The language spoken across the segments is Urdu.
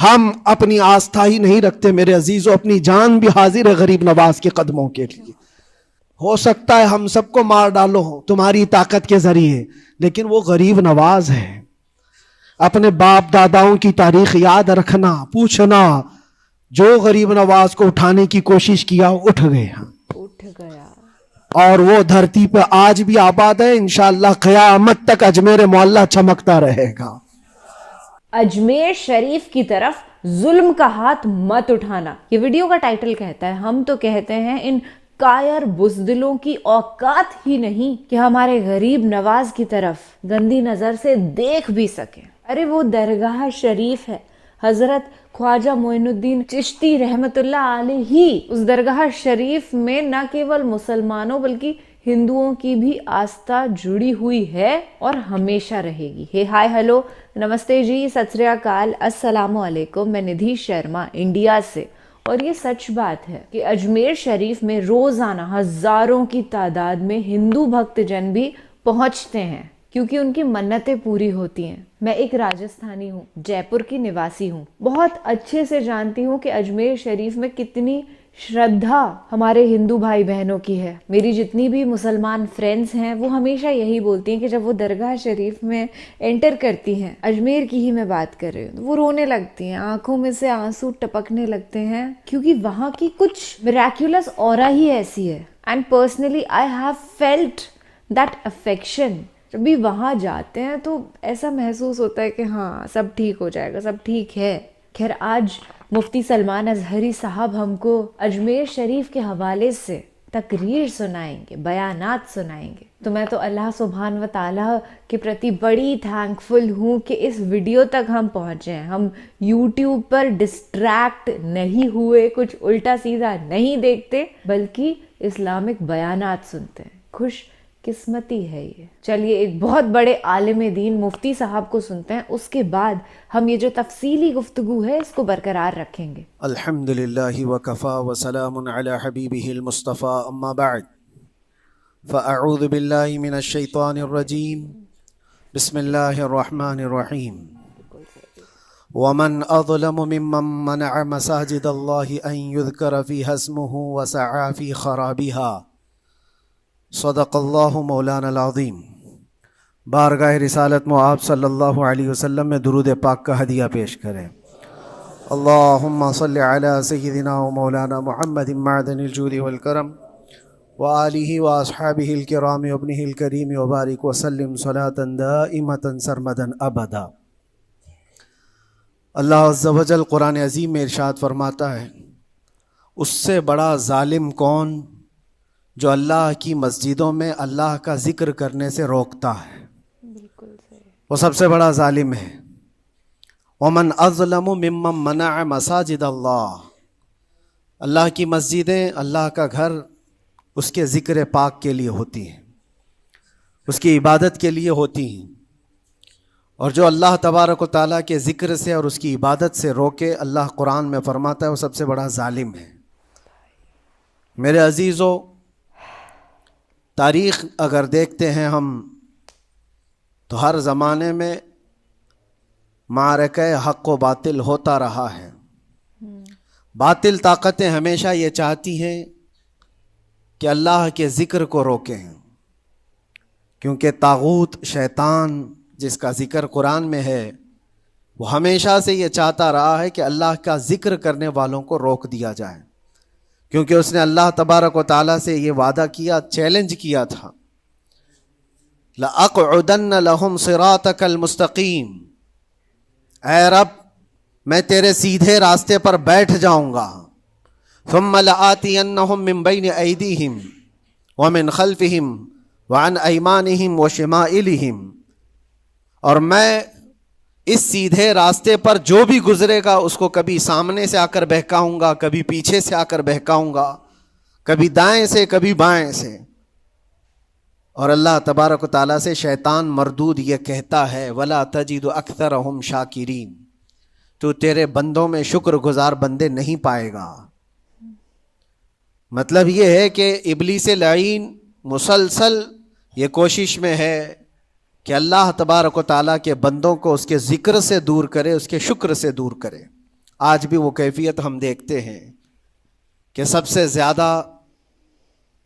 ہم اپنی آستھا ہی نہیں رکھتے میرے عزیزو، اپنی جان بھی حاضر ہے غریب نواز کے قدموں کے لیے۔ ہو سکتا ہے ہم سب کو مار ڈالو تمہاری طاقت کے ذریعے، لیکن وہ غریب نواز ہے۔ اپنے باپ داداؤں کی تاریخ یاد رکھنا، پوچھنا، جو غریب نواز کو اٹھانے کی کوشش کیا اٹھ گیا، اور وہ دھرتی پہ آج بھی آباد ہے۔ انشاءاللہ قیامت تک اجمیر معلیٰ چمکتا رہے گا۔ اجمیر شریف کی طرف ظلم کا ہاتھ مت اٹھانا، یہ ویڈیو کا ٹائٹل کہتا ہے۔ ہم تو کہتے ہیں ان کائر بزدلوں کی اوقات ہی نہیں کہ ہمارے غریب نواز کی طرف گندی نظر سے دیکھ بھی سکیں۔ ارے وہ درگاہ شریف ہے، حضرت خواجہ معین الدین چشتی رحمت اللہ علیہ ہی اس درگاہ شریف میں نہ کیول مسلمانوں بلکہ ہندوؤں کی بھی آستھا جڑی ہوئی ہے اور ہمیشہ رہے گی۔ ہے ہائے ہلو نمستے جی، ست سری اکال، السلام علیکم، میں ندھی شرما انڈیا سے۔ اور یہ سچ بات ہے کہ اجمیر شریف میں روزانہ ہزاروں کی تعداد میں ہندو بھکت جن بھی پہنچتے ہیں کیونکہ ان کی منتیں پوری ہوتی ہیں۔ میں ایک راجستھانی ہوں، جے پور کی نواسی ہوں، بہت اچھے سے جانتی ہوں کہ اجمیر شریف میں کتنی شردھا ہمارے ہندو بھائی بہنوں کی ہے۔ میری جتنی بھی مسلمان فرینڈز ہیں وہ ہمیشہ یہی بولتی ہیں کہ جب وہ درگاہ شریف میں انٹر کرتی ہیں، اجمیر کی ہی میں بات کر رہی ہوں، وہ رونے لگتی ہیں، آنکھوں میں سے آنسو ٹپکنے لگتے ہیں، کیونکہ وہاں کی کچھ میراکیولس اورا ہی ایسی ہے۔ And personally I have felt that affection. جب بھی وہاں جاتے ہیں تو ایسا محسوس ہوتا ہے کہ ہاں سب ٹھیک ہو جائے گا، سب ٹھیک ہے۔ خیر آج مفتی سلمان اظہری صاحب ہم کو اجمیر شریف کے حوالے سے تقریر سنائیں گے، بیانات سنائیں گے۔ تو میں تو اللہ سبحان و تعالیٰ کے پرتی بڑی تھینکفل ہوں کہ اس ویڈیو تک ہم پہنچے ہیں۔ ہم یوٹیوب پر ڈسٹریکٹ نہیں ہوئے، کچھ الٹا سیدھا نہیں دیکھتے، بلکہ اسلامک بیانات سنتے ہیں۔ خوش قسمتی ہے یہ۔ چلیے ایک بہت بڑے عالم دین مفتی صاحب کو سنتے ہیں، اس کے بعد ہم یہ جو تفصیلی گفتگو ہے اس کو برقرار رکھیں گے۔ الحمدللہ وکفا وسلام علی حبیبہ المصطفیٰ، اما بعد فاعوذ باللہ من الشیطان الرجیم، بسم اللہ الرحمن الرحیم۔ ومن اظلم ممن منع مساجد اللہ ان یذکر فیہا اسمہ وسعی فی خرابها، صدق اللہ مولانا العظیم۔ بارگاہ رسالت مآب صلی اللہ علیہ وسلم میں درود پاک کا ہدیہ پیش کریں۔ اللہم صلی علی سیدنا و مولانا محمد معدن الجود والکرم وآلہ واصحابہ الکرام وابنہ الکریم وبارک وسلم صلاة دائمة سرمدا ابدا۔ اللہ عز و جل قرآن عظیم میں ارشاد فرماتا ہے، اس سے بڑا ظالم کون جو اللہ کی مسجدوں میں اللہ کا ذکر کرنے سے روکتا ہے، وہ سب سے بڑا ظالم ہے۔ ومن اظلم ممن منع مساجد اللہ، اللہ کی مسجدیں، اللہ کا گھر اس کے ذکر پاک کے لیے ہوتی ہیں، اس کی عبادت کے لیے ہوتی ہیں، اور جو اللہ تبارک و تعالیٰ کے ذکر سے اور اس کی عبادت سے روکے، اللہ قرآن میں فرماتا ہے وہ سب سے بڑا ظالم ہے۔ میرے عزیزو، تاریخ اگر دیکھتے ہیں ہم تو ہر زمانے میں معرکہ حق و باطل ہوتا رہا ہے۔ باطل طاقتیں ہمیشہ یہ چاہتی ہیں کہ اللہ کے ذکر کو روکیں، کیونکہ طاغوت شیطان جس کا ذکر قرآن میں ہے وہ ہمیشہ سے یہ چاہتا رہا ہے کہ اللہ کا ذکر کرنے والوں کو روک دیا جائے، کیونکہ اس نے اللہ تبارک و تعالیٰ سے یہ وعدہ کیا، چیلنج کیا تھا، لَأَقْعُدَنَّ لَهُمْ صِرَاطَكَ الْمُسْتَقِيمِ، اے رب میں تیرے سیدھے راستے پر بیٹھ جاؤں گا، ثُمَّ لَآتِيَنَّهُمْ مِنْ بَيْنِ أَيْدِيهِمْ وَمِنْ خَلْفِهِمْ وَعَنْ أَيْمَانِهِمْ وَشِمَائِلِهِمْ، اور میں اس سیدھے راستے پر جو بھی گزرے گا اس کو کبھی سامنے سے آ کر بہکاؤں گا، کبھی پیچھے سے آ کر بہکاؤں گا، کبھی دائیں سے کبھی بائیں سے۔ اور اللہ تبارک و تعالیٰ سے شیطان مردود یہ کہتا ہے، وَلَا تَجِدُ أَكْثَرَهُمْ شَاكِرِينَ، تو تیرے بندوں میں شکر گزار بندے نہیں پائے گا۔ مطلب یہ ہے کہ ابلیس لعین مسلسل یہ کوشش میں ہے کہ اللہ تبارک و تعالیٰ کے بندوں کو اس کے ذکر سے دور کرے، اس کے شکر سے دور کرے۔ آج بھی وہ کیفیت ہم دیکھتے ہیں کہ سب سے زیادہ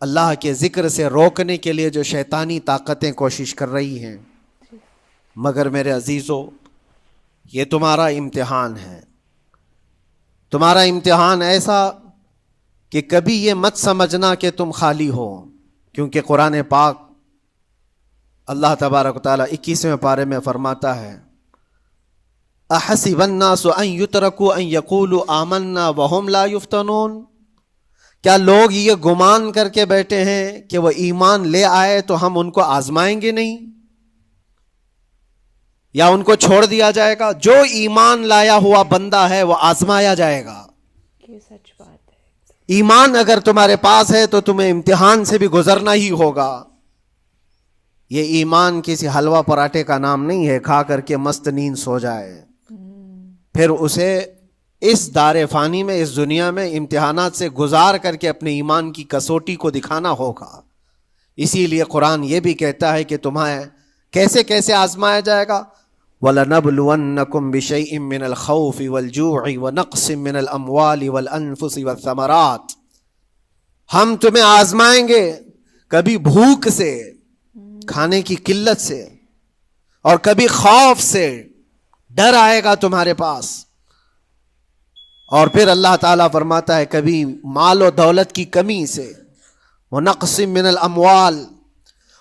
اللہ کے ذکر سے روکنے کے لیے جو شیطانی طاقتیں کوشش کر رہی ہیں. مگر میرے عزیزو، یہ تمہارا امتحان ہے. تمہارا امتحان ایسا کہ کبھی یہ مت سمجھنا کہ تم خالی ہو، کیونکہ قرآن پاک اللہ تبارک و تعالیٰ 21ویں پارے میں فرماتا ہے احسب الناس ان یترکوا ان یقولوا آمنا وہم لا یفتنون. کیا لوگ یہ گمان کر کے بیٹھے ہیں کہ وہ ایمان لے آئے تو ہم ان کو آزمائیں گے نہیں، یا ان کو چھوڑ دیا جائے گا؟ جو ایمان لایا ہوا بندہ ہے وہ آزمایا جائے گا. یہ سچ بات ہے. ایمان اگر تمہارے پاس ہے تو تمہیں امتحان سے بھی گزرنا ہی ہوگا. یہ ایمان کسی حلوہ پراٹھے کا نام نہیں ہے کھا کر کے مست نیند سو جائے. پھر اسے اس دار فانی میں، اس دنیا میں امتحانات سے گزار کر کے اپنے ایمان کی کسوٹی کو دکھانا ہوگا. اسی لیے قرآن یہ بھی کہتا ہے کہ تمہیں کیسے کیسے آزمایا جائے گا. وَلَنَبْلُوَنَّكُمْ بِشَيْءٍ مِّنَ الْخَوْفِ وَالْجُوعِ وَنَقْصٍ مِّنَ الْأَمْوَالِ وَالْأَنفُسِ وَالثَّمَرَاتِ. ہم تمہیں آزمائیں گے کبھی بھوک سے، کھانے کی قلت سے، اور کبھی خوف سے، ڈر آئے گا تمہارے پاس. اور پھر اللہ تعالیٰ فرماتا ہے کبھی مال و دولت کی کمی سے، وَنَقْصٍ مِّنَ الْأَمْوَالِ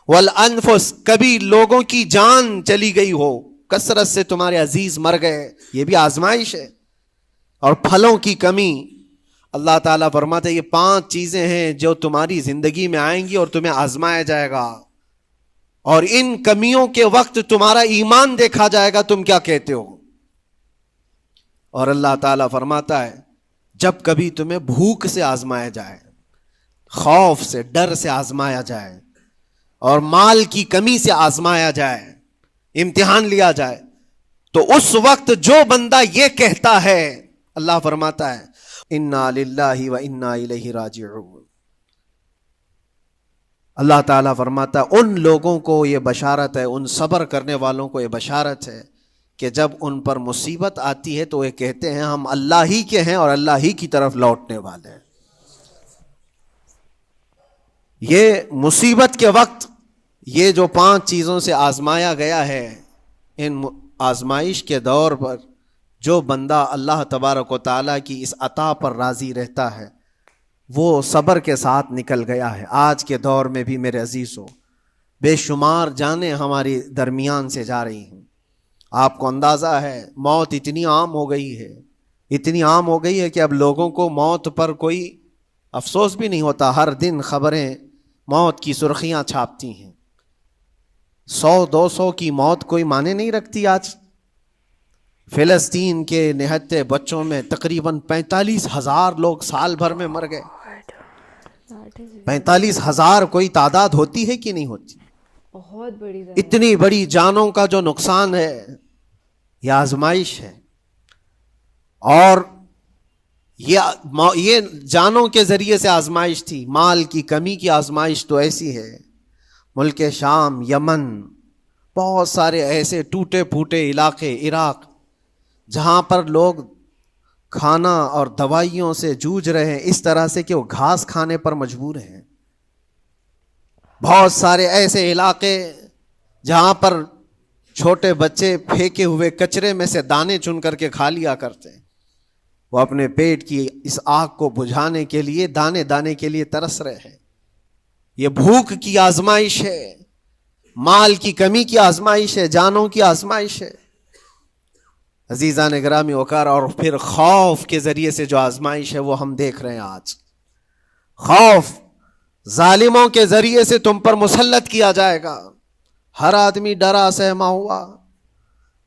وَالْأَنفُسِ، کبھی لوگوں کی جان چلی گئی ہو، کثرت سے تمہارے عزیز مر گئے، یہ بھی آزمائش ہے. اور پھلوں کی کمی. اللہ تعالیٰ فرماتے ہیں یہ 5 چیزیں ہیں جو تمہاری زندگی میں آئیں گی اور تمہیں آزمایا جائے گا، اور ان کمیوں کے وقت تمہارا ایمان دیکھا جائے گا تم کیا کہتے ہو. اور اللہ تعالیٰ فرماتا ہے جب کبھی تمہیں بھوک سے آزمایا جائے، خوف سے، ڈر سے آزمایا جائے، اور مال کی کمی سے آزمایا جائے، امتحان لیا جائے، تو اس وقت جو بندہ یہ کہتا ہے، اللہ فرماتا ہے انا للہ و انا الیہ راجعون. اللہ تعالیٰ فرماتا ہے ان لوگوں کو یہ بشارت ہے، ان صبر کرنے والوں کو یہ بشارت ہے کہ جب ان پر مصیبت آتی ہے تو یہ کہتے ہیں ہم اللہ ہی کے ہیں اور اللہ ہی کی طرف لوٹنے والے ہیں. یہ مصیبت کے وقت یہ جو 5 چیزوں سے آزمایا گیا ہے، ان آزمائش کے دور پر جو بندہ اللہ تبارک و تعالیٰ کی اس عطا پر راضی رہتا ہے وہ صبر کے ساتھ نکل گیا ہے. آج کے دور میں بھی میرے عزیزو بے شمار جانیں ہماری درمیان سے جا رہی ہیں. آپ کو اندازہ ہے موت اتنی عام ہو گئی ہے، اتنی عام ہو گئی ہے کہ اب لوگوں کو موت پر کوئی افسوس بھی نہیں ہوتا. ہر دن خبریں موت کی سرخیاں چھاپتی ہیں. 100-200 کی موت کوئی معنی نہیں رکھتی. آج فلسطین کے نہتے بچوں میں تقریباً 45,000 لوگ سال بھر میں مر گئے. 45,000 کوئی تعداد ہوتی ہے کہ نہیں ہوتی؟ بہت بڑی. اتنی بڑی جانوں کا جو نقصان ہے یہ آزمائش ہے. اور یہ جانوں کے ذریعے سے آزمائش تھی. مال کی کمی کی آزمائش تو ایسی ہے، ملک شام، یمن، بہت سارے ایسے ٹوٹے پھوٹے علاقے، عراق، جہاں پر لوگ کھانا اور دوائیوں سے جوجھ رہے ہیں اس طرح سے کہ وہ گھاس کھانے پر مجبور ہیں. بہت سارے ایسے علاقے جہاں پر چھوٹے بچے پھینکے ہوئے کچرے میں سے دانے چن کر کے کھا لیا کرتے ہیں. وہ اپنے پیٹ کی اس آگ کو بجھانے کے لیے دانے دانے کے لیے ترس رہے ہیں. یہ بھوک کی آزمائش ہے، مال کی کمی کی آزمائش ہے، جانوں کی آزمائش ہے. عزیزان گرامی وقار. اور پھر خوف کے ذریعے سے جو آزمائش ہے وہ ہم دیکھ رہے ہیں آج. خوف ظالموں کے ذریعے سے تم پر مسلط کیا جائے گا. ہر آدمی ڈرا سہما ہوا،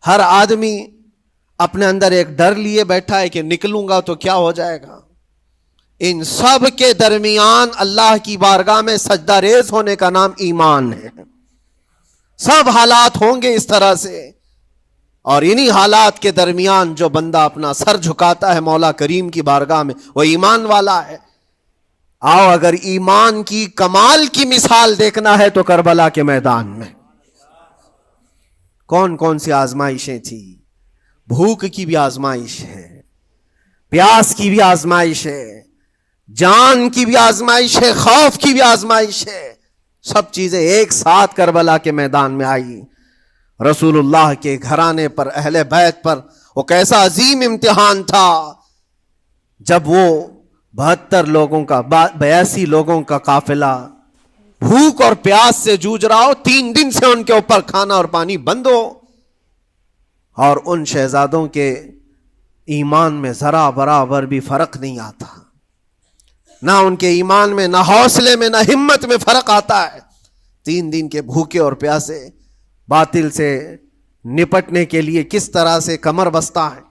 ہر آدمی اپنے اندر ایک ڈر لیے بیٹھا ہے کہ نکلوں گا تو کیا ہو جائے گا. ان سب کے درمیان اللہ کی بارگاہ میں سجدہ ریز ہونے کا نام ایمان ہے. سب حالات ہوں گے اس طرح سے، اور انہی حالات کے درمیان جو بندہ اپنا سر جھکاتا ہے مولا کریم کی بارگاہ میں وہ ایمان والا ہے. آؤ اگر ایمان کی کمال کی مثال دیکھنا ہے تو کربلا کے میدان میں کون کون سی آزمائشیں تھیں. بھوک کی بھی آزمائش ہے، پیاس کی بھی آزمائش ہے، جان کی بھی آزمائش ہے، خوف کی بھی آزمائش ہے، سب چیزیں ایک ساتھ کربلا کے میدان میں آئی۔ رسول اللہ کے گھرانے پر، اہل بیت پر وہ کیسا عظیم امتحان تھا جب وہ 72 لوگوں کا 82 لوگوں کا قافلہ بھوک اور پیاس سے جوجھ رہا ہو، 3 دن سے ان کے اوپر کھانا اور پانی بند ہو، اور ان شہزادوں کے ایمان میں ذرا برابر بھی فرق نہیں آتا، نہ ان کے ایمان میں، نہ حوصلے میں، نہ ہمت میں فرق آتا ہے۔ 3 دن کے بھوکے اور پیاسے باطل سے نپٹنے کے لیے کس طرح سے کمر بستہ ہے،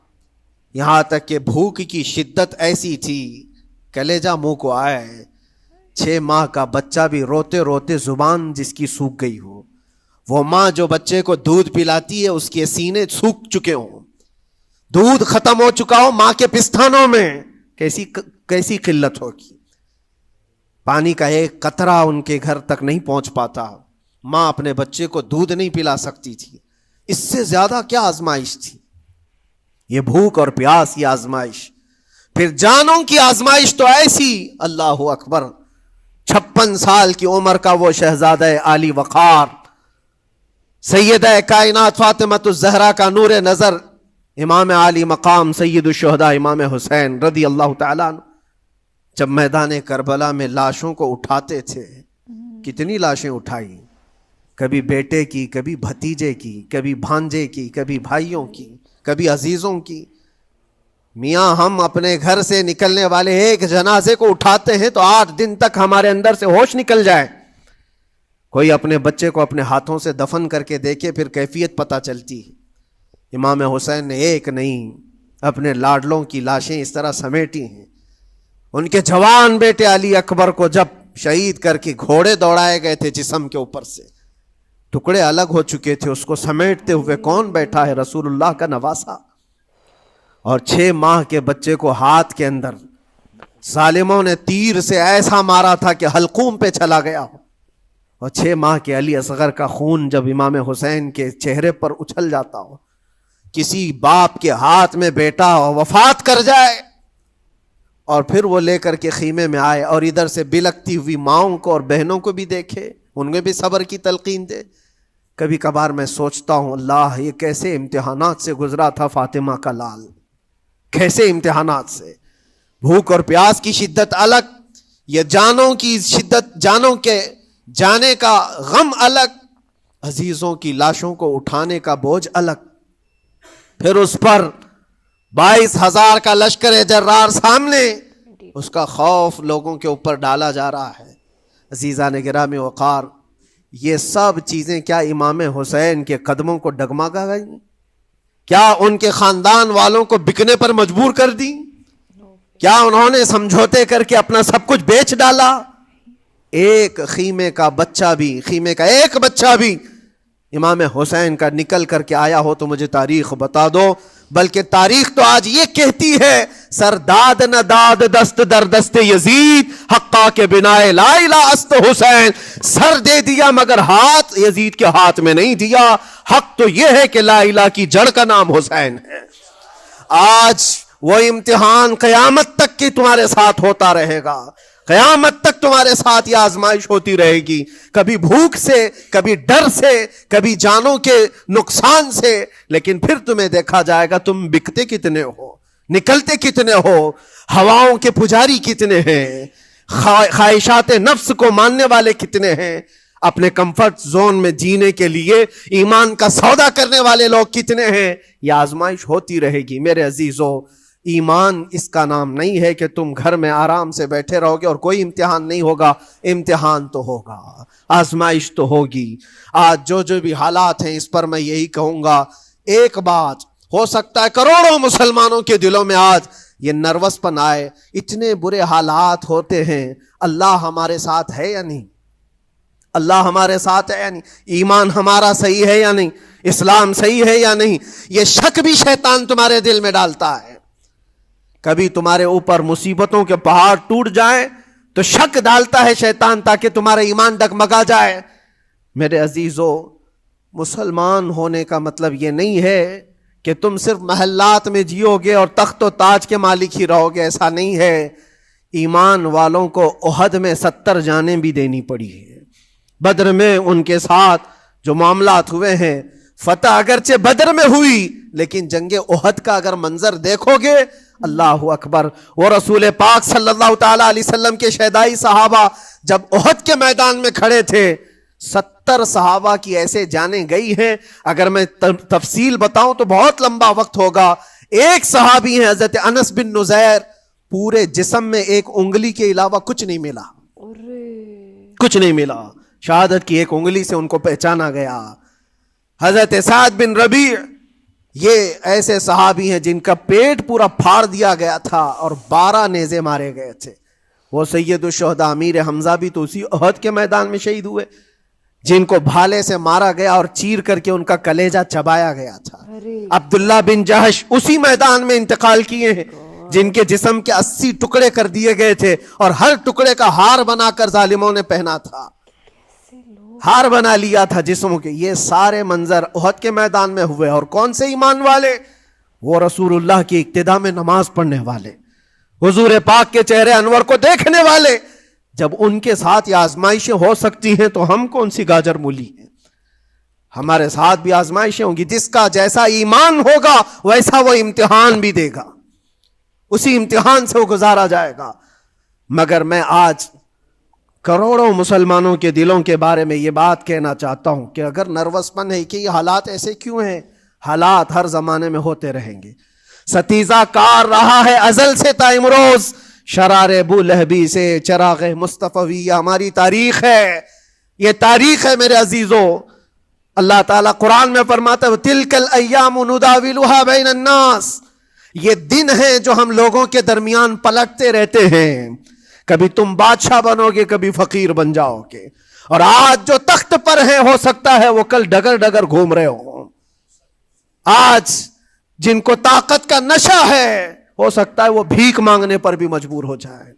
یہاں تک کہ بھوک کی شدت ایسی تھی کلیجہ منہ کو آئے، 6 ماہ کا بچہ بھی روتے روتے زبان جس کی سوکھ گئی ہو، وہ ماں جو بچے کو دودھ پلاتی ہے اس کے سینے سوکھ چکے ہوں، دودھ ختم ہو چکا ہو ماں کے پستانوں میں، کیسی قلت ہوگی، پانی کا ایک قطرہ ان کے گھر تک نہیں پہنچ پاتا، ماں اپنے بچے کو دودھ نہیں پلا سکتی تھی، اس سے زیادہ کیا آزمائش تھی، یہ بھوک اور پیاس، یہ آزمائش۔ پھر جانوں کی آزمائش تو ایسی، اللہ اکبر، 56 سال کی عمر کا وہ شہزادہ عالی وقار، سیدہ کائنات فاطمۃ الزہرا کا نور نظر، امام عالی مقام سید الشہداء امام حسین رضی اللہ تعالیٰ عنہ، جب میدان کربلا میں لاشوں کو اٹھاتے تھے، کتنی لاشیں اٹھائی، کبھی بیٹے کی، کبھی بھتیجے کی، کبھی بھانجے کی، کبھی بھائیوں کی، کبھی عزیزوں کی۔ میاں ہم اپنے گھر سے نکلنے والے ایک جنازے کو اٹھاتے ہیں تو 8 دن تک ہمارے اندر سے ہوش نکل جائے، کوئی اپنے بچے کو اپنے ہاتھوں سے دفن کر کے دیکھے پھر کیفیت پتہ چلتی ہے۔ امام حسین نے ایک نہیں اپنے لاڈلوں کی لاشیں اس طرح سمیٹی ہیں، ان کے جوان بیٹے علی اکبر کو جب شہید کر کے گھوڑے دوڑائے گئے تھے جسم کے اوپر سے، ٹکڑے الگ ہو چکے تھے، اس کو سمیٹتے ہوئے کون بیٹھا ہے؟ رسول اللہ کا نواسا، اور 6 ماہ کے بچے کو ہاتھ کے اندر ظالموں نے تیر سے ایسا مارا تھا کہ حلقوم پہ چلا گیا ہو، اور 6 ماہ کے علی اصغر کا خون جب امام حسین کے چہرے پر اچھل جاتا ہو، کسی باپ کے ہاتھ میں بیٹا وفات کر جائے اور پھر وہ لے کر کے خیمے میں آئے اور ادھر سے بلکتی ہوئی ماؤں کو اور بہنوں کو بھی دیکھے، ان میں بھی صبر کی تلقین دے۔ کبھی کبھار میں سوچتا ہوں اللہ یہ کیسے امتحانات سے گزرا تھا فاطمہ کا لال، کیسے امتحانات سے، بھوک اور پیاس کی شدت الگ، یہ جانوں کی شدت، جانوں کے جانے کا غم الگ، عزیزوں کی لاشوں کو اٹھانے کا بوجھ الگ، پھر اس پر 22,000 کا لشکر جرار سامنے، اس کا خوف لوگوں کے اوپر ڈالا جا رہا ہے۔ عزیزان گرامی وقار، یہ سب چیزیں کیا امام حسین کے قدموں کو ڈگمگا گئیں؟ کیا ان کے خاندان والوں کو بکنے پر مجبور کر دی؟ کیا انہوں نے سمجھوتے کر کے اپنا سب کچھ بیچ ڈالا؟ ایک خیمے کا بچہ بھی، خیمے کا ایک بچہ بھی امام حسین کا نکل کر کے آیا ہو تو مجھے تاریخ بتا دو، بلکہ تاریخ تو آج یہ کہتی ہے سرداد نہ داد دست در دست یزید، حقا کے بنا لا الہ است حسین، سر دے دیا مگر ہاتھ یزید کے ہاتھ میں نہیں دیا، حق تو یہ ہے کہ لا الہ کی جڑ کا نام حسین ہے۔ آج وہ امتحان قیامت تک کی تمہارے ساتھ ہوتا رہے گا، قیامت تک تمہارے ساتھ یہ آزمائش ہوتی رہے گی، کبھی بھوک سے، کبھی ڈر سے، کبھی جانوں کے نقصان سے، لیکن پھر تمہیں دیکھا جائے گا تم بکتے کتنے ہو، نکلتے کتنے ہو، ہواؤں کے پجاری کتنے ہیں، خواہشات نفس کو ماننے والے کتنے ہیں، اپنے کمفرٹ زون میں جینے کے لیے ایمان کا سودا کرنے والے لوگ کتنے ہیں۔ یہ آزمائش ہوتی رہے گی میرے عزیزو۔ ایمان اس کا نام نہیں ہے کہ تم گھر میں آرام سے بیٹھے رہو گے اور کوئی امتحان نہیں ہوگا، امتحان تو ہوگا، آزمائش تو ہوگی۔ آج جو بھی حالات ہیں اس پر میں یہی کہوں گا، ایک بات ہو سکتا ہے کروڑوں مسلمانوں کے دلوں میں آج یہ نروس پن آئے، اتنے برے حالات ہوتے ہیں، اللہ ہمارے ساتھ ہے یا نہیں؟ اللہ ہمارے ساتھ ہے یا نہیں؟ ایمان ہمارا صحیح ہے یا نہیں؟ اسلام صحیح ہے یا نہیں؟ یہ شک بھی شیطان تمہارے دل میں ڈالتا ہے۔ کبھی تمہارے اوپر مصیبتوں کے پہاڑ ٹوٹ جائیں تو شک ڈالتا ہے شیطان تاکہ تمہارا ایمان ڈگمگا جائے۔ میرے عزیزو، مسلمان ہونے کا مطلب یہ نہیں ہے کہ تم صرف محلات میں جیو گے اور تخت و تاج کے مالک ہی رہو گے، ایسا نہیں ہے. ایمان والوں کو احد میں 70 جانیں بھی دینی پڑی ہے. بدر میں ان کے ساتھ جو معاملات ہوئے ہیں، فتح اگرچہ بدر میں ہوئی لیکن جنگ احد کا اگر منظر دیکھو گے، اللہ اکبر. وہ رسول پاک صلی اللہ تعالی علیہ وسلم کے شہدائی صحابہ جب احد کے میدان میں کھڑے تھے، 70 صحابہ کی ایسے جانیں گئی ہیں. اگر میں تفصیل بتاؤں تو بہت لمبا وقت ہوگا. ایک صحابی ہیں حضرت انس بن نزیر، پورے جسم میں ایک انگلی کے علاوہ کچھ نہیں ملا، کچھ نہیں ملا. شہادت کی ایک انگلی سے ان کو پہچانا گیا. حضرت سعد بن ربیع، یہ ایسے صحابی ہیں جن کا پیٹ پورا پھاڑ دیا گیا تھا اور 12 نیزے مارے گئے تھے. وہ سید الشہداء امیر حمزہ بھی تو اسی احد کے میدان میں شہید ہوئے، جن کو بھالے سے مارا گیا اور چیر کر کے ان کا کلیجہ چبایا گیا تھا. عبداللہ بن جہش اسی میدان میں انتقال کیے ہیں، جن کے جسم کے 80 ٹکڑے کر دیے گئے تھے اور ہر ٹکڑے کا ہار بنا کر ظالموں نے پہنا تھا، ہار بنا لیا تھا جسموں کے. یہ سارے منظر احد کے میدان میں ہوئے. اور کون سے ایمان والے؟ وہ رسول اللہ کی اقتداء میں نماز پڑھنے والے، حضور پاک کے چہرے انور کو دیکھنے والے. جب ان کے ساتھ یہ آزمائشیں ہو سکتی ہیں تو ہم کون سی گاجر مولی ہیں؟ ہمارے ساتھ بھی آزمائشیں ہوں گی. جس کا جیسا ایمان ہوگا ویسا وہ امتحان بھی دے گا، اسی امتحان سے وہ گزارا جائے گا. مگر میں آج کروڑوں مسلمانوں کے دلوں کے بارے میں یہ بات کہنا چاہتا ہوں کہ اگر نروس پن ہے کہ یہ حالات ایسے کیوں ہیں، حالات ہر زمانے میں ہوتے رہیں گے. ستیزہ کار رہا ہے ازل سے تا امروز، شرار ابو لہبی سے چراغ مصطفی. یہ ہماری تاریخ ہے، یہ تاریخ ہے میرے عزیزو. اللہ تعالیٰ قرآن میں فرماتا ہے تِلْكَ الْأَيَّامُ نُدَاوِلُهَا بَيْنَ النَّاسِ. یہ دن ہیں جو ہم لوگوں کے درمیان پلٹتے رہتے ہیں. کبھی تم بادشاہ بنو گے، کبھی فقیر بن جاؤ گے. اور آج جو تخت پر ہیں ہو سکتا ہے وہ کل ڈگر ڈگر گھوم رہے ہوں. آج جن کو طاقت کا نشہ ہے ہو سکتا ہے وہ بھیک مانگنے پر بھی مجبور ہو جائے.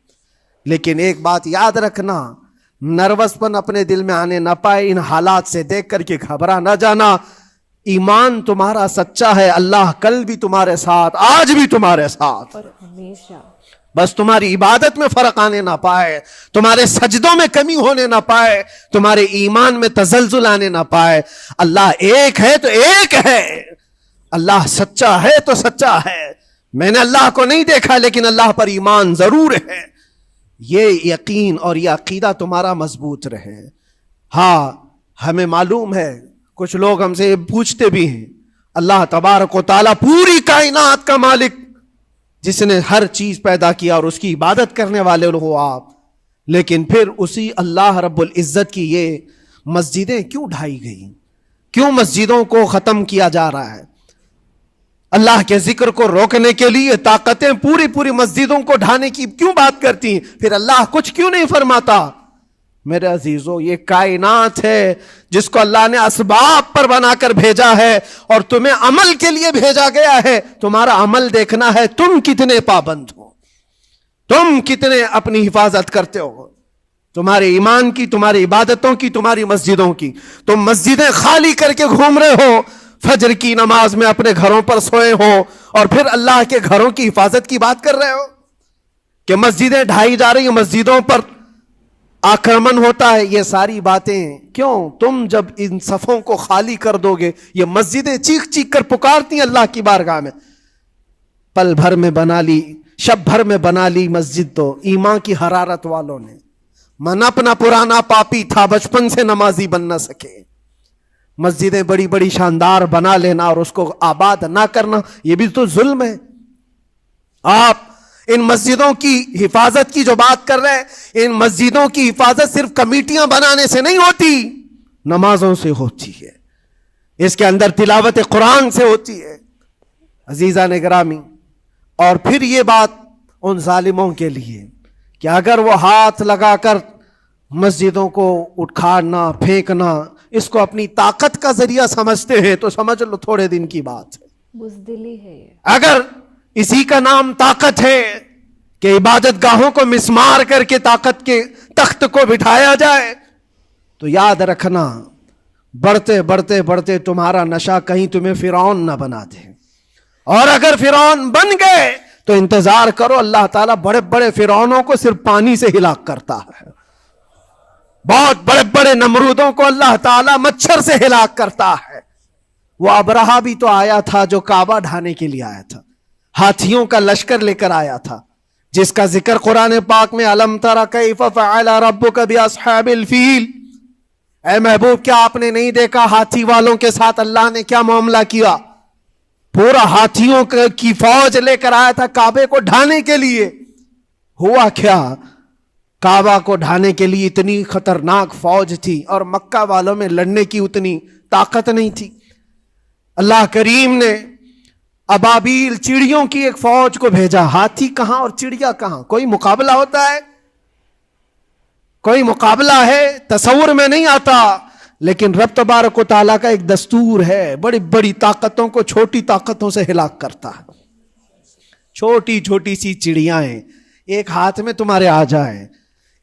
لیکن ایک بات یاد رکھنا، نروس پن اپنے دل میں آنے نہ پائے. ان حالات سے دیکھ کر کے گھبرا نہ جانا. ایمان تمہارا سچا ہے، اللہ کل بھی تمہارے ساتھ، آج بھی تمہارے ساتھ، اور ہمیشہ. بس تمہاری عبادت میں فرق آنے نہ پائے، تمہارے سجدوں میں کمی ہونے نہ پائے، تمہارے ایمان میں تزلزل آنے نہ پائے. اللہ ایک ہے تو ایک ہے، اللہ سچا ہے تو سچا ہے. میں نے اللہ کو نہیں دیکھا لیکن اللہ پر ایمان ضرور ہے. یہ یقین اور یہ عقیدہ تمہارا مضبوط رہے. ہاں ہمیں معلوم ہے، کچھ لوگ ہم سے پوچھتے بھی ہیں، اللہ تبارک و تعالیٰ پوری کائنات کا مالک جس نے ہر چیز پیدا کیا اور اس کی عبادت کرنے والے ہو آپ، لیکن پھر اسی اللہ رب العزت کی یہ مسجدیں کیوں ڈھائی گئی؟ کیوں مسجدوں کو ختم کیا جا رہا ہے؟ اللہ کے ذکر کو روکنے کے لیے طاقتیں پوری مسجدوں کو ڈھانے کی کیوں بات کرتی ہیں؟ پھر اللہ کچھ کیوں نہیں فرماتا؟ میرے عزیزو، یہ کائنات ہے جس کو اللہ نے اسباب پر بنا کر بھیجا ہے اور تمہیں عمل کے لیے بھیجا گیا ہے. تمہارا عمل دیکھنا ہے، تم کتنے پابند ہو، تم کتنے اپنی حفاظت کرتے ہو، تمہارے ایمان کی، تمہاری عبادتوں کی، تمہاری مسجدوں کی. تم مسجدیں خالی کر کے گھوم رہے ہو، فجر کی نماز میں اپنے گھروں پر سوئے ہو اور پھر اللہ کے گھروں کی حفاظت کی بات کر رہے ہو کہ مسجدیں ڈھائی جا رہی ہیں، مسجدوں پر آکرمن ہوتا ہے. یہ ساری باتیں کیوں؟ تم جب ان صفوں کو خالی کر دو گے، یہ مسجدیں چیخ چیخ کر پکارتی ہیں اللہ کی بارگاہ میں. پل بھر میں بنا لی، شب بھر میں بنا لی مسجد تو ایمان کی حرارت والوں نے. من اپنا پرانا پاپی تھا، بچپن سے نمازی بن نہ سکے. مسجدیں بڑی بڑی شاندار بنا لینا اور اس کو آباد نہ کرنا، یہ بھی تو ظلم ہے. آپ ان مسجدوں کی حفاظت کی جو بات کر رہے ہیں، ان مسجدوں کی حفاظت صرف کمیٹیاں بنانے سے نہیں ہوتی، نمازوں سے ہوتی ہے، اس کے اندر تلاوت قرآن سے ہوتی ہے. عزیزان گرامی، اور پھر یہ بات ان ظالموں کے لیے کہ اگر وہ ہاتھ لگا کر مسجدوں کو اٹھانا پھینکنا اس کو اپنی طاقت کا ذریعہ سمجھتے ہیں تو سمجھ لو تھوڑے دن کی بات ہے. بزدلی ہے یہ. اگر اسی کا نام طاقت ہے کہ عبادت گاہوں کو مسمار کر کے طاقت کے تخت کو بٹھایا جائے تو یاد رکھنا، بڑھتے بڑھتے بڑھتے تمہارا نشہ کہیں تمہیں فرعون نہ بنا دے. اور اگر فرعون بن گئے تو انتظار کرو، اللہ تعالیٰ بڑے بڑے فرعونوں کو صرف پانی سے ہلاک کرتا ہے، بہت بڑے بڑے نمرودوں کو اللہ تعالیٰ مچھر سے ہلاک کرتا ہے۔ وہ ابرہہ بھی تو آیا تھا جو کعبہ ڈھانے کے لیے آیا تھا، ہاتھیوں کا لشکر لے کر آیا تھا، جس کا ذکر قرآن پاک میں الم تر کیف فعل ربک باصحاب الفیل، اے محبوب کیا آپ نے نہیں دیکھا ہاتھی والوں کے ساتھ اللہ نے کیا معاملہ کیا؟ پورا ہاتھیوں کی فوج لے کر آیا تھا کعبے کو ڈھانے کے لیے۔ ہوا کیا؟ کعبہ کو ڈھانے کے لیے اتنی خطرناک فوج تھی اور مکہ والوں میں لڑنے کی اتنی طاقت نہیں تھی۔ اللہ کریم نے ابابیل چڑیوں کی ایک فوج کو بھیجا، ہاتھی کہاں اور چڑیا کہاں؟ کوئی مقابلہ ہوتا ہے؟ کوئی مقابلہ ہے؟ تصور میں نہیں آتا، لیکن رب تبارک و تعالیٰ کا ایک دستور ہے، بڑی بڑی طاقتوں کو چھوٹی طاقتوں سے ہلاک کرتا ہے۔ چھوٹی چھوٹی سی چڑیاں ایک ہاتھ میں تمہارے آ جائیں،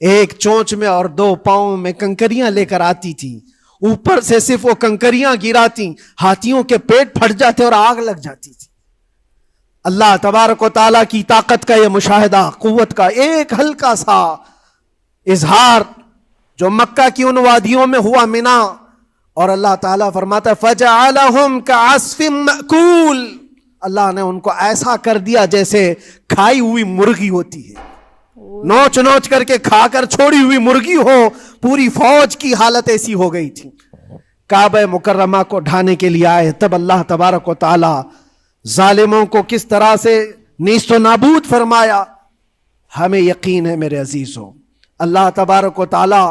ایک چونچ میں اور دو پاؤں میں کنکریاں لے کر آتی تھیں، اوپر سے صرف وہ کنکریاں گراتی، ہاتھیوں کے پیٹ پھٹ جاتے اور آگ لگ جاتی تھی۔ اللہ تبارک و تعالیٰ کی طاقت کا یہ مشاہدہ، قوت کا ایک ہلکا سا اظہار جو مکہ کی ان وادیوں میں ہوا منا، اور اللہ تعالیٰ فرماتا ہے فَجَعَلَهُمْ كَعَصْفٍ مَأْكُولٍ، اللہ نے ان کو ایسا کر دیا جیسے کھائی ہوئی مرغی ہوتی ہے، نوچ نوچ کر کے کھا کر چھوڑی ہوئی مرغی ہو۔ پوری فوج کی حالت ایسی ہو گئی تھی۔ کعبہ مکرمہ کو ڈھانے کے لیے آئے، تب اللہ تبارک و تعالی ظالموں کو کس طرح سے نیست و نابود فرمایا۔ ہمیں یقین ہے میرے عزیزوں، اللہ تبارک و تعالی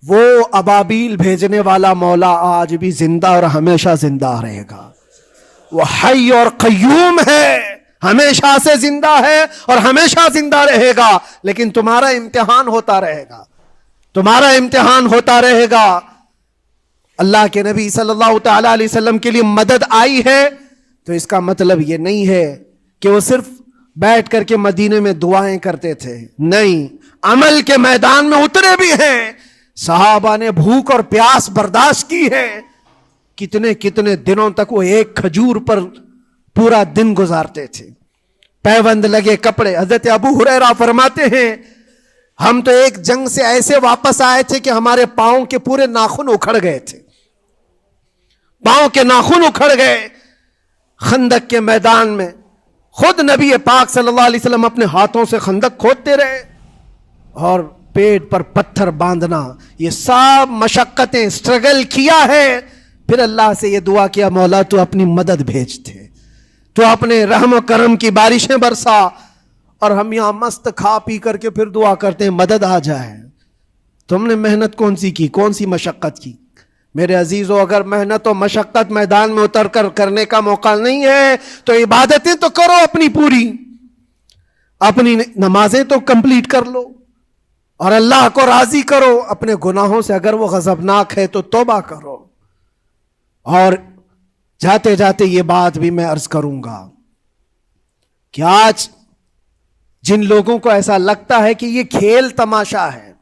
وہ ابابیل بھیجنے والا مولا آج بھی زندہ اور ہمیشہ زندہ رہے گا۔ وہ حی اور قیوم ہے، ہمیشہ سے زندہ ہے اور ہمیشہ زندہ رہے گا، لیکن تمہارا امتحان ہوتا رہے گا، تمہارا امتحان ہوتا رہے گا۔ اللہ کے نبی صلی اللہ تعالی علیہ وسلم کے لیے مدد آئی ہے تو اس کا مطلب یہ نہیں ہے کہ وہ صرف بیٹھ کر کے مدینے میں دعائیں کرتے تھے، نہیں، عمل کے میدان میں اترے بھی ہیں۔ صحابہ نے بھوک اور پیاس برداشت کی ہے، کتنے کتنے دنوں تک وہ ایک کھجور پر پورا دن گزارتے تھے، پیوند لگے کپڑے۔ حضرت ابو ہریرہ فرماتے ہیں ہم تو ایک جنگ سے ایسے واپس آئے تھے کہ ہمارے پاؤں کے پورے ناخن اکھڑ گئے تھے، پاؤں کے ناخن اکھڑ گئے۔ خندق کے میدان میں خود نبی پاک صلی اللہ علیہ وسلم اپنے ہاتھوں سے خندق کھودتے رہے، اور پیٹ پر پتھر باندھنا، یہ سب مشقتیں، سٹرگل کیا ہے۔ پھر اللہ سے یہ دعا کیا مولا تو اپنی مدد بھیج دے، تو اپنے رحم و کرم کی بارشیں برسا۔ اور ہم یہاں مست کھا پی کر کے پھر دعا کرتے ہیں مدد آ جائے۔ تم نے محنت کون سی کی، کون سی مشقت کی؟ میرے عزیزو، اگر محنت و مشقت میدان میں اتر کر کرنے کا موقع نہیں ہے تو عبادتیں تو کرو اپنی پوری، اپنی نمازیں تو کمپلیٹ کر لو اور اللہ کو راضی کرو۔ اپنے گناہوں سے اگر وہ غضبناک ہے تو توبہ کرو۔ اور جاتے جاتے یہ بات بھی میں عرض کروں گا کہ آج جن لوگوں کو ایسا لگتا ہے کہ یہ کھیل تماشا ہے،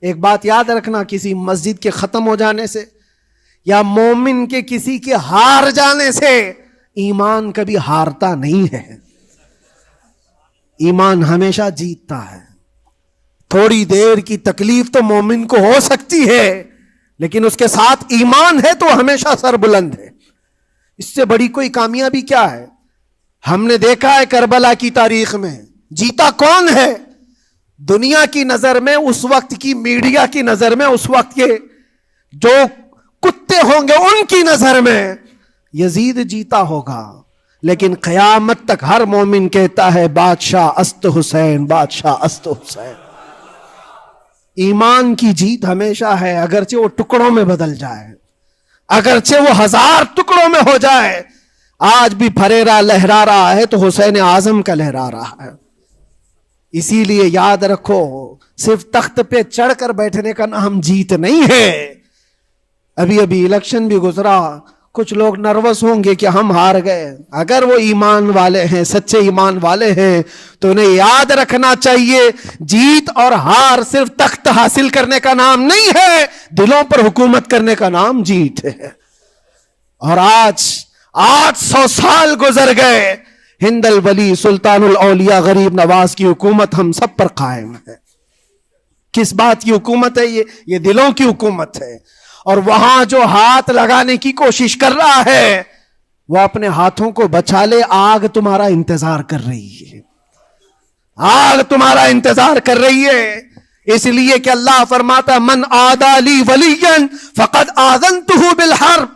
ایک بات یاد رکھنا، کسی مسجد کے ختم ہو جانے سے یا مومن کے کسی کے ہار جانے سے ایمان کبھی ہارتا نہیں ہے، ایمان ہمیشہ جیتتا ہے۔ تھوڑی دیر کی تکلیف تو مومن کو ہو سکتی ہے، لیکن اس کے ساتھ ایمان ہے تو ہمیشہ سر بلند ہے۔ اس سے بڑی کوئی کامیابی کیا ہے؟ ہم نے دیکھا ہے کربلا کی تاریخ میں جیتا کون ہے؟ دنیا کی نظر میں، اس وقت کی میڈیا کی نظر میں، اس وقت کے جو کتے ہوں گے ان کی نظر میں یزید جیتا ہوگا، لیکن قیامت تک ہر مومن کہتا ہے بادشاہ است حسین، بادشاہ است حسین۔ ایمان کی جیت ہمیشہ ہے، اگرچہ وہ ٹکڑوں میں بدل جائے، اگرچہ وہ 1000 ٹکڑوں میں ہو جائے۔ آج بھی پھریرا لہرا رہا ہے تو حسین اعظم کا لہرا رہا ہے۔ اسی لیے یاد رکھو، صرف تخت پہ چڑھ کر بیٹھنے کا نام جیت نہیں ہے۔ ابھی ابھی الیکشن بھی گزرا، کچھ لوگ نروس ہوں گے کہ ہم ہار گئے۔ اگر وہ ایمان والے ہیں، سچے ایمان والے ہیں، تو انہیں یاد رکھنا چاہیے جیت اور ہار صرف تخت حاصل کرنے کا نام نہیں ہے، دلوں پر حکومت کرنے کا نام جیت ہے۔ اور آج 800 سال گزر گئے، ہند الولی سلطان الاولیاء غریب نواز کی حکومت ہم سب پر قائم ہے. کس بات کی حکومت ہے یہ دلوں کی حکومت ہے. اور وہاں جو ہاتھ لگانے کی کوشش کر رہا ہے وہ اپنے ہاتھوں کو بچا لے. آگ تمہارا انتظار کر رہی ہے, آگ تمہارا انتظار کر رہی ہے. اس لیے کہ اللہ فرماتا ہے من عادی لی ولیا فقد آذنتہ بالحرب,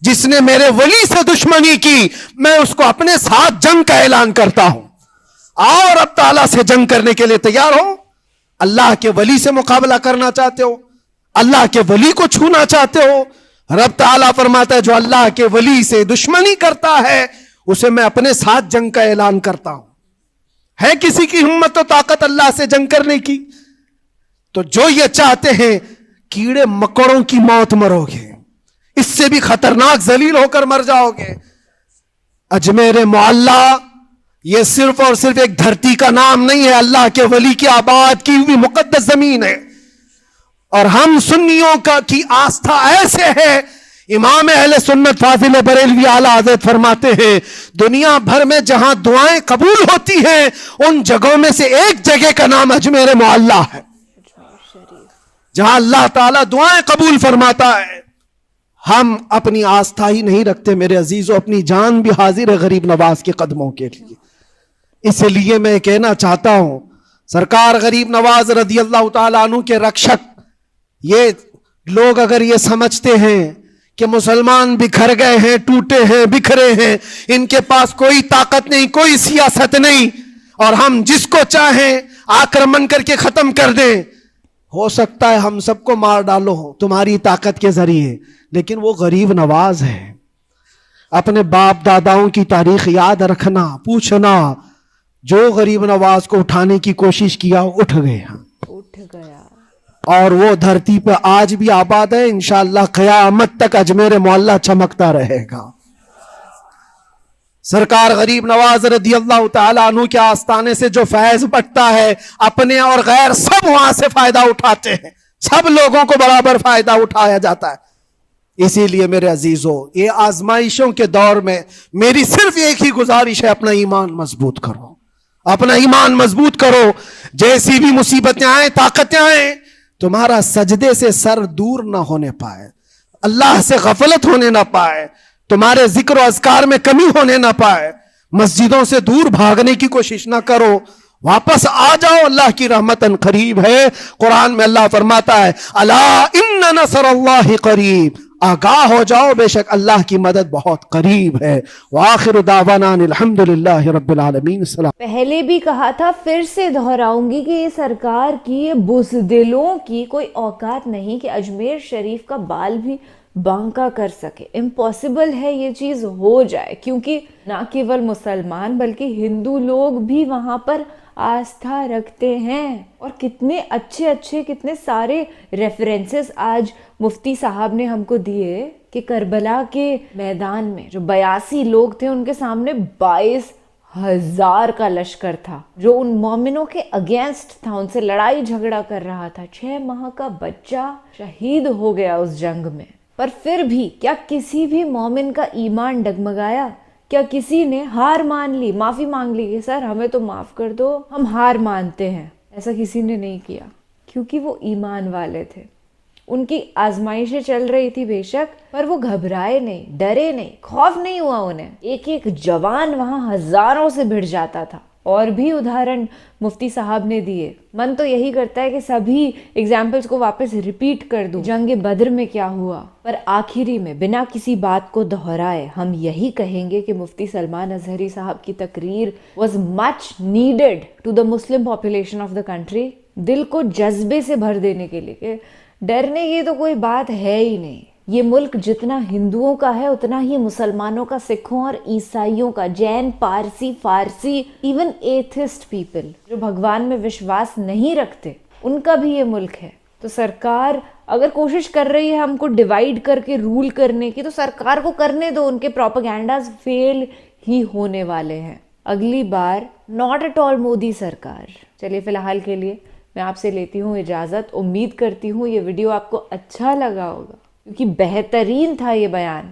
جس نے میرے ولی سے دشمنی کی میں اس کو اپنے ساتھ جنگ کا اعلان کرتا ہوں. اور اب تعالیٰ سے جنگ کرنے کے لیے تیار ہو. اللہ کے ولی سے مقابلہ کرنا چاہتے ہو, اللہ کے ولی کو چھونا چاہتے ہو, رب تعالیٰ فرماتا ہے جو اللہ کے ولی سے دشمنی کرتا ہے اسے میں اپنے ساتھ جنگ کا اعلان کرتا ہوں. ہے کسی کی ہمت و طاقت اللہ سے جنگ کرنے کی؟ تو جو یہ چاہتے ہیں کیڑے مکڑوں کی موت مرو گے, اس سے بھی خطرناک ذلیل ہو کر مر جاؤ گے. اجمیر معلیٰ یہ صرف اور صرف ایک دھرتی کا نام نہیں ہے, اللہ کے ولی کی آباد کی ہوئی مقدس زمین ہے. اور ہم سنیوں کی آستھا ایسے ہے, امام اہل سنت فاضل بریلوی اعلیٰ حضرت فرماتے ہیں دنیا بھر میں جہاں دعائیں قبول ہوتی ہیں ان جگہوں میں سے ایک جگہ کا نام اجمیر معلیٰ ہے, جہاں اللہ تعالیٰ دعائیں قبول فرماتا ہے. ہم اپنی آستھا ہی نہیں رکھتے میرے عزیزوں, اپنی جان بھی حاضر ہے غریب نواز کے قدموں کے لیے. اس لیے میں کہنا چاہتا ہوں سرکار غریب نواز رضی اللہ تعالیٰ عنہ کے رکشک, یہ لوگ اگر یہ سمجھتے ہیں کہ مسلمان بکھر گئے ہیں, ٹوٹے ہیں, بکھرے ہیں, ان کے پاس کوئی طاقت نہیں, کوئی سیاست نہیں, اور ہم جس کو چاہیں آکرمن کر کے ختم کر دیں, ہو سکتا ہے ہم سب کو مار ڈالو تمہاری طاقت کے ذریعے, لیکن وہ غریب نواز ہے. اپنے باپ داداؤں کی تاریخ یاد رکھنا, پوچھنا, جو غریب نواز کو اٹھانے کی کوشش کیا اٹھ گیا, اور وہ دھرتی پہ آج بھی آباد ہے. انشاءاللہ قیامت تک اجمیر معلیٰ چمکتا رہے گا. سرکار غریب نواز رضی اللہ تعالیٰ عنہ کے آستانے سے جو فیض بٹتا ہے اپنے اور غیر سب وہاں سے فائدہ اٹھاتے ہیں, سب لوگوں کو برابر فائدہ اٹھایا جاتا ہے. اسی لیے میرے عزیزوں یہ آزمائشوں کے دور میں میری صرف ایک ہی گزارش ہے, اپنا ایمان مضبوط کرو, اپنا ایمان مضبوط کرو. جیسی بھی مصیبتیں آئیں, طاقتیں آئیں, تمہارا سجدے سے سر دور نہ ہونے پائے, اللہ سے غفلت ہونے نہ پائے, تمہارے ذکر و اذکار میں کمی ہونے نہ پائے, مسجدوں سے دور بھاگنے کی کوشش نہ کرو, واپس آ جاؤ, اللہ کی رحمت قریب ہے. قرآن میں اللہ فرماتا ہے الا ان نصر اللہ قریب, آگاہ ہو جاؤ بے شک اللہ کی مدد بہت قریب ہے. وآخر دعوانا الحمدللہ رب العالمین. السلام. پہلے بھی کہا تھا, پھر سے دہراؤں گی کہ یہ سرکار کی یہ بزدلوں کی کوئی اوقات نہیں کہ اجمیر شریف کا بال بھی بانکا کر سکے. امپاسبل ہے یہ چیز ہو جائے, کیونکہ نہ کیول مسلمان بلکہ ہندو لوگ بھی وہاں پر آستھا رکھتے ہیں. اور کتنے اچھے کتنے سارے ریفرنسز آج مفتی صاحب نے ہم کو دیے کہ کربلا کے میدان میں جو 82 لوگ تھے ان کے سامنے 22,000 کا لشکر تھا جو ان مومنوں کے اگینسٹ تھا, ان سے لڑائی جھگڑا کر رہا تھا. 6 ماہ کا بچہ شہید ہو گیا اس جنگ میں. پر پھر بھی کیا کسی بھی مومن کا ایمان ڈگمگایا؟ کیا کسی نے ہار مان لی, معافی مانگ لی کہ سر ہمیں تو معاف کر دو, ہم ہار مانتے ہیں؟ ایسا کسی نے نہیں کیا, کیونکہ وہ ایمان والے تھے. ان کی آزمائشیں چل رہی تھی بے شک, پر وہ گھبرائے نہیں, ڈرے نہیں, خوف نہیں ہوا انہیں. ایک جوان وہاں ہزاروں سے بھڑ جاتا تھا. اور بھی ادھارن مفتی صاحب نے دیے. من تو یہی کرتا ہے کہ سبھی ایگزامپلز کو واپس ریپیٹ کر دوں. جنگ بدر میں کیا ہوا, پر آخری میں بنا کسی بات کو دہرائے ہم یہی کہیں گے کہ مفتی سلمان اظہری صاحب کی تقریر was much needed to the Muslim population of the country. دل کو جذبے سے بھر دینے کے لیے کہ ڈرنے کی تو کوئی بات ہے ہی نہیں. یہ ملک جتنا ہندوؤں کا ہے اتنا ہی مسلمانوں کا, سکھوں اور عیسائیوں کا, جین, پارسی, فارسی, ایون ایتھسٹ پیپل جو بھگوان میں وشواس نہیں رکھتے, ان کا بھی یہ ملک ہے. تو سرکار اگر کوشش کر رہی ہے ہم کو ڈیوائیڈ کر کے رول کرنے کی, تو سرکار کو کرنے دو, ان کے پروپیگنڈاز فیل ہی ہونے والے ہیں. اگلی بار ناٹ ایٹ آل مودی سرکار. چلیے فی الحال کے لیے میں آپ سے لیتی ہوں اجازت. امید کرتی ہوں یہ ویڈیو آپ کو اچھا لگا ہوگا, کیونکہ بہترین تھا یہ بیان.